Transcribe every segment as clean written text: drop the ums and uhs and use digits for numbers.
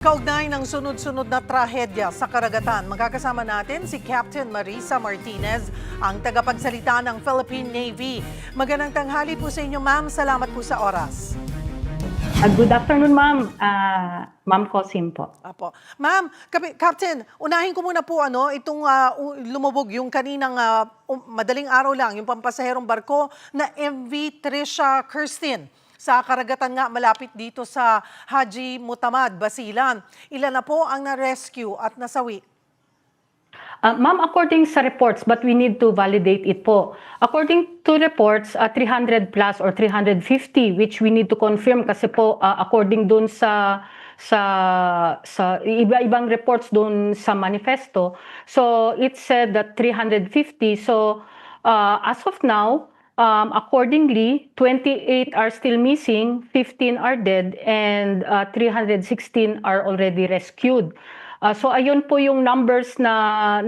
Kaugnay ng sunod-sunod na trahedya sa karagatan, magkakasama natin si Captain Marisa Martinez, ang tagapagsalita ng Philippine Navy. Magandang tanghali po sa inyo, ma'am. Salamat po sa oras. Good afternoon, ma'am. Ma'am Cosim po. Apo. Ma'am, Captain, unahin ko muna po itong lumubog yung kaninang madaling araw lang, yung pampasaherong barko na MV Trisha Kirsten. Sa karagatan nga malapit dito sa Haji Mutamad, Basilan. Ilan na po ang na-rescue at nasawi? Ma'am, according sa reports, but we need to validate it po. According to reports, 300 plus or 350, which we need to confirm kasi po according dun sa iba-ibang reports dun sa manifesto. So it said that 350. So as of now, accordingly, 28 are still missing, 15 are dead, and 316 are already rescued. So ayun po yung numbers na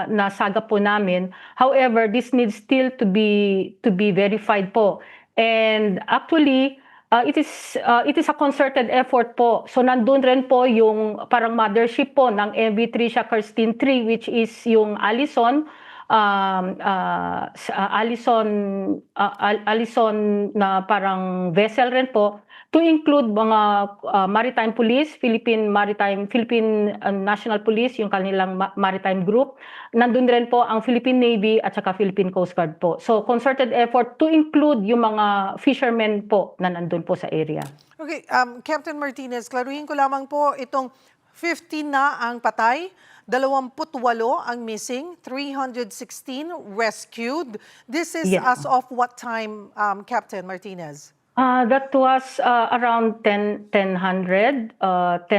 nasaga po namin. However, this needs still to be verified po. And actually, it is a concerted effort po. So nandun rin po yung parang mothership po ng MV Trisha Kirsten 3, which is yung Allison. Allison na parang vessel rin po, to include mga maritime police, Philippine National Police, yung kanilang maritime group. Nandun rin po ang Philippine Navy at saka Philippine Coast Guard po. So concerted effort to include yung mga fishermen po na nandun po sa area. Okay, Captain Martinez, klaruhin ko lamang po itong 15 na ang patay, 28 ang missing, 316 rescued. This is as of what time, Captain Martinez? That was around 10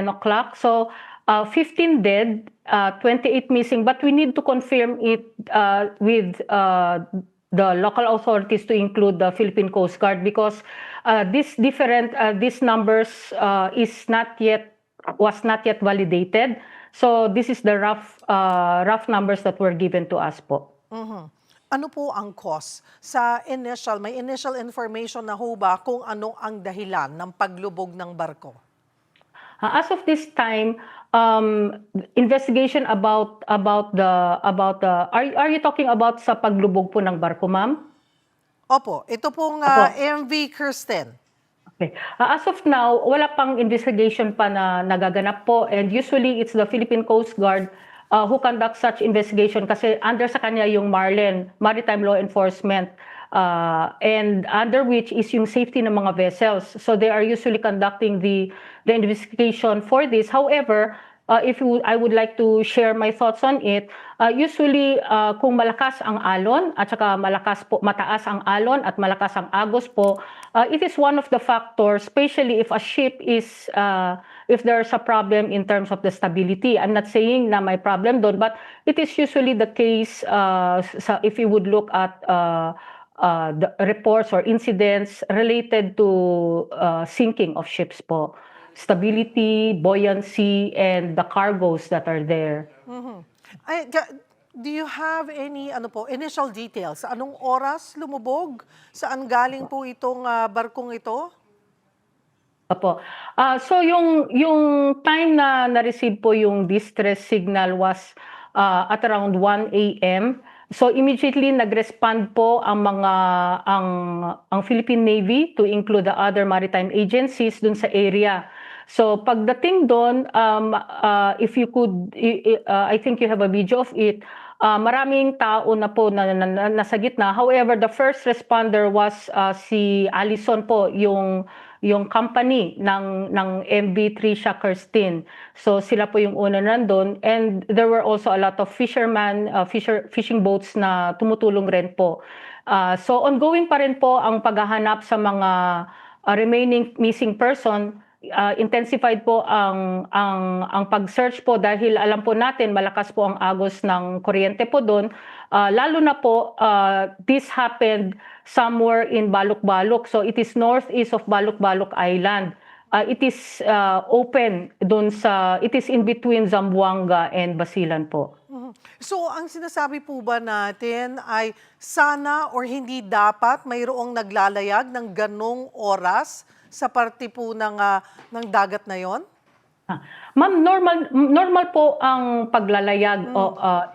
o'clock. So 15 dead, 28 missing, but we need to confirm it with the local authorities to include the Philippine Coast Guard because these numbers was not yet validated. So this is the rough numbers that were given to us po. Ano po ang cause? May initial information na ho ba kung ano ang dahilan ng paglubog ng barko? As of this time, investigation about are you talking about sa paglubog po ng barko, ma'am? Opo, ito pong MV Kirsten. Okay. As of now, wala pang investigation pa na nagaganap po, and usually it's the Philippine Coast Guard who conducts such investigation kasi under sa kanya yung MARLEN, Maritime Law Enforcement, and under which is yung safety ng mga vessels. So they are usually conducting the investigation for this. However, I would like to share my thoughts on it. Usually, kung malakas ang alon at saka mataas ang alon at malakas ang agos po, it is one of the factors, especially if a ship is, if there's a problem in terms of the stability. I'm not saying na may problem doon, but it is usually the case if you would look at the reports or incidents related to sinking of ships po. Stability, buoyancy, and the cargoes that are there. Do you have any initial details? Anong oras lumubog? Saan galing po itong barkong ito? Opo. So yung time na na-receive po yung distress signal was at around 1 a.m. So immediately nag-respond po ang Philippine Navy to include the other maritime agencies dun sa area. So pagdating doon, if you could, I think you have a video of it, maraming tao na po na nasa gitna. However, the first responder was si Allison po, yung company ng MV Trisha Kirsten. So sila po yung una nandun. And there were also a lot of fishing boats na tumutulong rin po. So ongoing pa rin po ang paghahanap sa mga remaining missing person. Intensified po ang pag-search po dahil alam po natin malakas po ang agos ng kuryente po doon. Lalo na po, this happened somewhere in Baluk-Baluk. So it is northeast of Baluk-Baluk Island. It is open doon it is in between Zamboanga and Basilan po. So ang sinasabi po ba natin ay sana or hindi dapat mayroong naglalayag ng ganong oras sa parte po ng dagat na yon? Ma'am, normal po ang paglalayag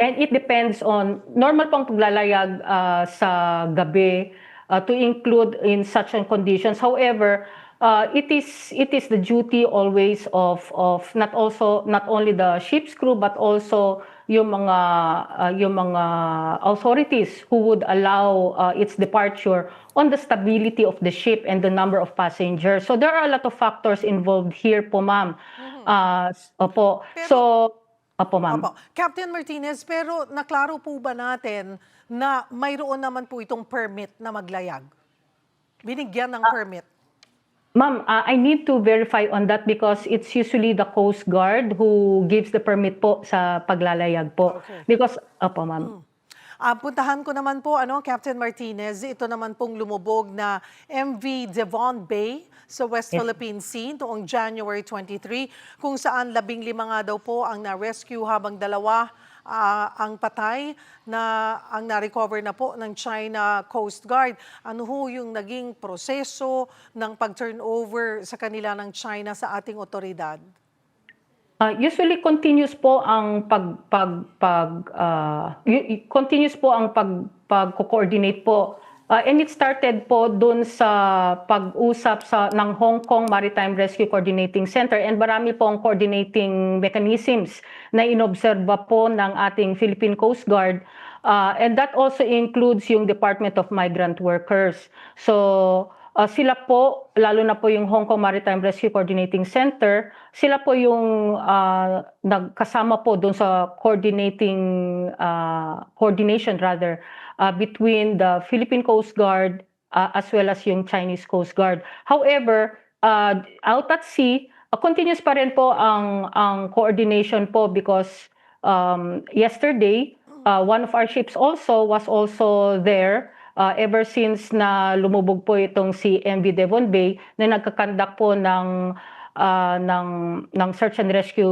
and it depends on normal po ang paglalayag sa gabi to include in such an conditions. However, it is the duty always of not only the ship's crew but also yung mga authorities who would allow its departure on the stability of the ship and the number of passengers. So there are a lot of factors involved here po, ma'am. Opo. So, Pero opo, ma'am. Opo. Captain Martinez, pero naklaro po ba natin na mayroon naman po itong permit na maglayag? Binigyan ng permit. Ma'am, I need to verify on that because it's usually the Coast Guard who gives the permit po sa paglalayag po. Okay. Because, opo, ma'am. Puntahan ko naman po, Captain Martinez, ito naman pong lumubog na MV Devon Bay sa West Philippine Sea noong January 23, kung saan 15 nga daw po ang na-rescue habang 2 ang patay na ang na-recover na po ng China Coast Guard. Ano ho yung naging proseso ng pag-turnover sa kanila ng China sa ating otoridad? Usually continuous po ang continuous po ang pagko-coordinate po. And it started po dun sa pag-usap ng Hong Kong Maritime Rescue Coordinating Center, and marami po ang coordinating mechanisms na inobserba po ng ating Philippine Coast Guard. And that also includes yung Department of Migrant Workers. So sila po, lalo na po yung Hong Kong Maritime Rescue Coordinating Center, sila po yung nagkasama po doon sa coordination rather between the Philippine Coast Guard as well as yung Chinese Coast Guard. However, out at sea, continuous pa rin po ang coordination po because yesterday, one of our ships was also there. Ever since na lumubog po itong si MV Devon Bay na nagkakandak po ng search and rescue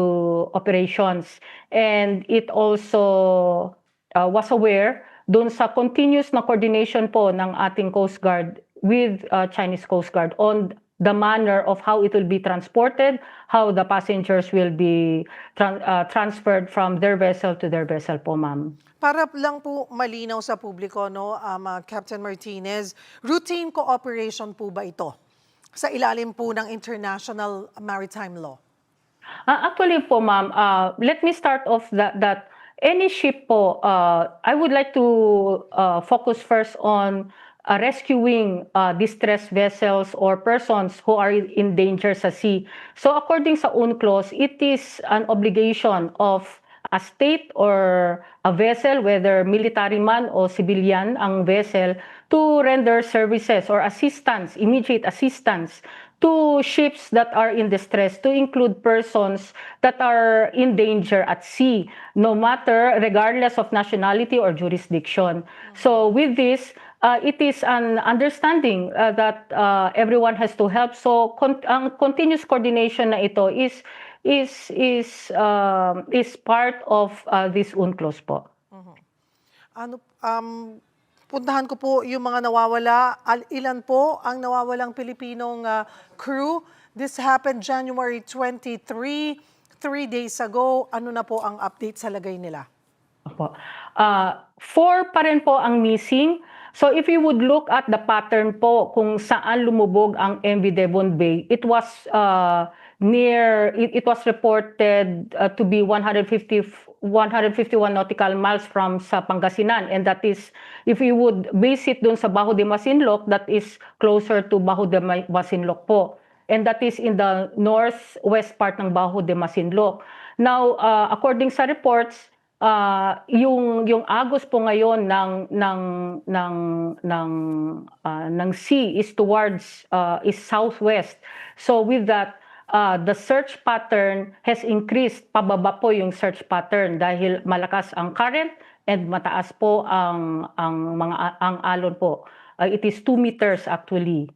operations. And it also was aware dun sa continuous na coordination po ng ating Coast Guard with Chinese Coast Guard on the manner of how it will be transported, how the passengers will be transferred from their vessel to their vessel po, ma'am. Para lang po malinaw sa publiko, Captain Martinez, routine cooperation po ba ito sa ilalim po ng international maritime law? Actually po, ma'am, let me start off that any ship po, I would like to focus first on rescuing distressed vessels or persons who are in danger sa sea. So according sa UNCLOS, it is an obligation of a state or a vessel, whether military man o civilian ang vessel, to render services or assistance, immediate assistance to ships that are in distress, to include persons that are in danger at sea, no matter, regardless of nationality or jurisdiction. So with this, it is an understanding that everyone has to help. So ang continuous coordination na ito is part of this UNCLOS po. Puntahan ko po yung mga nawawala. Ilan po ang nawawalang Pilipinong crew? This happened January 23, 3 days ago. Ano na po ang update sa lagay nila? Opo. 4 pa rin po ang missing. So if you would look at the pattern po kung saan lumubog ang MV Devon Bay, it was it was reported to be 151 nautical miles from sa Pangasinan, and that is, if you would base it dun sa Bajo de Masinloc, that is closer to Bajo de Masinloc po, and that is in the northwest part ng Bajo de Masinloc. Now, according sa reports, yung agos po ngayon ng sea is towards is southwest. So with that, the search pattern has increased. Pababa po yung search pattern dahil malakas ang current and mataas po ang alon po. It is 2 meters actually.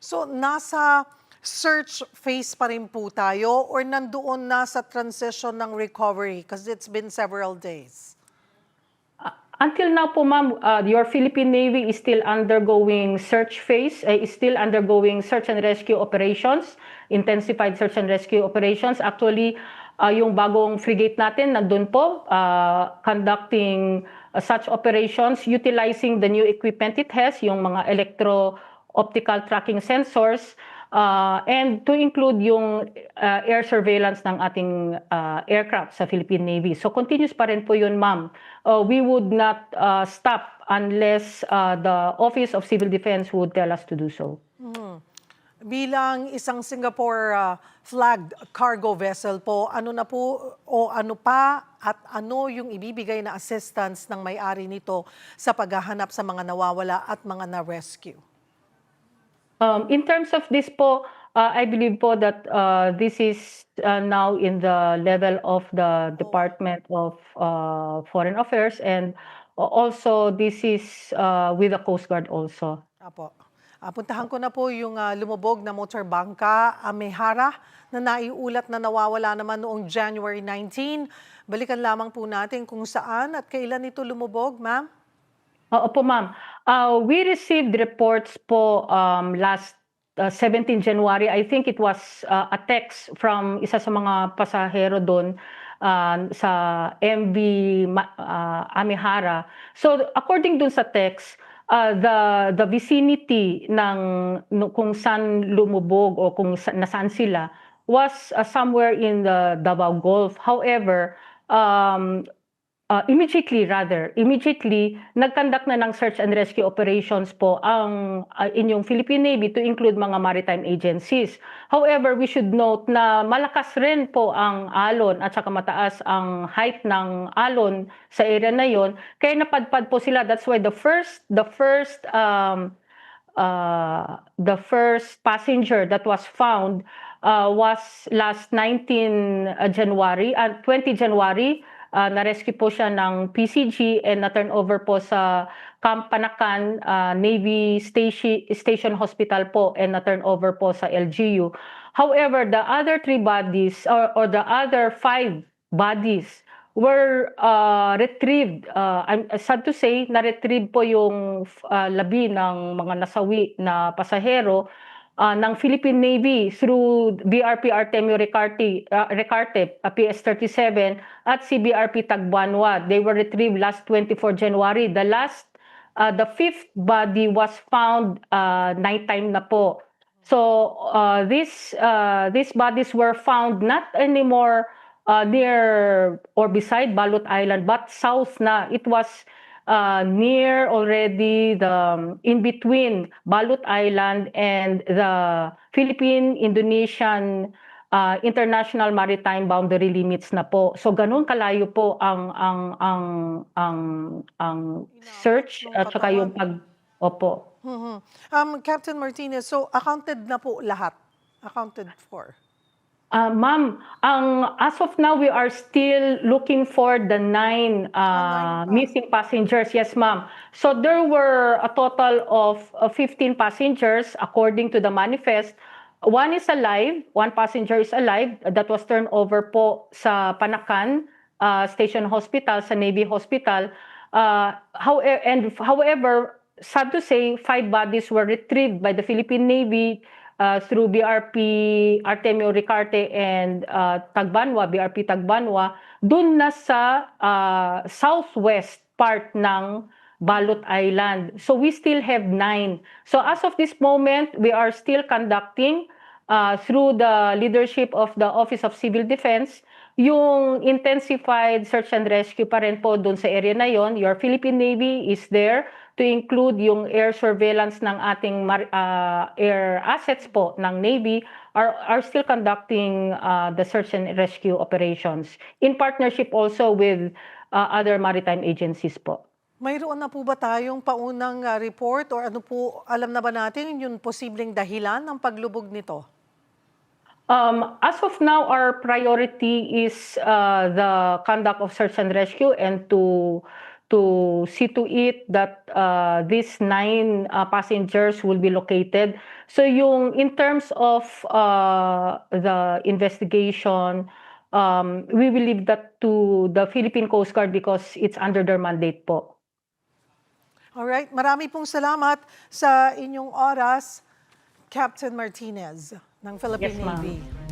So nasa search phase pa rin po tayo or nandoon na sa transition ng recovery because it's been several days? Until now po, ma'am, your Philippine Navy is still undergoing search phase, is still undergoing search and rescue operations, intensified search and rescue operations. Actually, yung bagong frigate natin nandun po, conducting such operations, utilizing the new equipment it has, yung mga electro-optical tracking sensors, and to include yung air surveillance ng ating aircraft sa Philippine Navy. So continuous pa rin po yun, ma'am. We would not stop unless the Office of Civil Defense would tell us to do so. Bilang isang Singapore flagged cargo vessel po, ano na po o ano pa at ano yung ibibigay na assistance ng may-ari nito sa paghahanap sa mga nawawala at mga na-rescue? In terms of this po, I believe po that this is now in the level of the Department of Foreign Affairs, and also this is with the Coast Guard also. Apo. Puntahan ko na po yung lumubog na motor bangka Amehara na naiulat na nawawala naman noong January 19. Balikan lamang po natin kung saan at kailan ito lumubog, ma'am. Opo, ma'am. We received reports po last 17 January. I think it was a text from isa sa mga pasahero doon sa MV Amihara. So according dun sa text, the vicinity ng kung saan lumubog o kung nasaan sila was somewhere in the Davao Gulf. However, immediately nag-conduct na ng search and rescue operations po ang inyong Philippine Navy to include mga maritime agencies. However, we should note na malakas rin po ang alon at saka mataas ang height ng alon sa area na yon, kaya napadpad po sila. That's why the first passenger that was found was last 20 January. Na-rescue po siya ng PCG and na-turn over po sa Camp Panacan Navy Station Hospital po, and na-turn over po sa LGU. However, the other 3 bodies or the other 5 bodies were retrieved. I'm sad to say, na-retrieve po yung labi ng mga nasawi na pasahero ng Philippine Navy through BRP Artemio Recarte, PS-37 at CBRP Tagbanwa. They were retrieved last 24 January. The 5th body was found nighttime na po. So these bodies were found not anymore near or beside Balut Island, but south na. It was near already in between Balut Island and the Philippine-Indonesian international maritime boundary limits na po. So ganun kalayo po ang search at saka yung opo. Captain Martinez, so accounted na po lahat? Accounted for? Ma'am, as of now, we are still looking for the 9 missing passengers. Yes, ma'am. So there were a total of 15 passengers according to the manifest. One passenger is alive. That was turned over po sa Panacan Station Hospital, sa Navy Hospital. However, sad to say, 5 bodies were retrieved by the Philippine Navy through BRP Artemio Recarte and BRP Tagbanwa, dun na sa southwest part ng Balut Island. So we still have 9. So as of this moment, we are still conducting through the leadership of the Office of Civil Defense yung intensified search and rescue pa rin po dun sa area na yon. Your Philippine Navy is there to include yung air surveillance ng ating air assets po ng Navy are still conducting the search and rescue operations in partnership also with other maritime agencies po. Mayroon na po ba tayong paunang report or ano po, alam na ba natin yung posibleng dahilan ng paglubog nito? As of now, our priority is the conduct of search and rescue and to see to it that these 9 passengers will be located. So in terms of the investigation, we will leave that to the Philippine Coast Guard because it's under their mandate po. Alright, marami pong salamat sa inyong oras, Captain Martinez ng Philippine Yes, ma'am. Navy.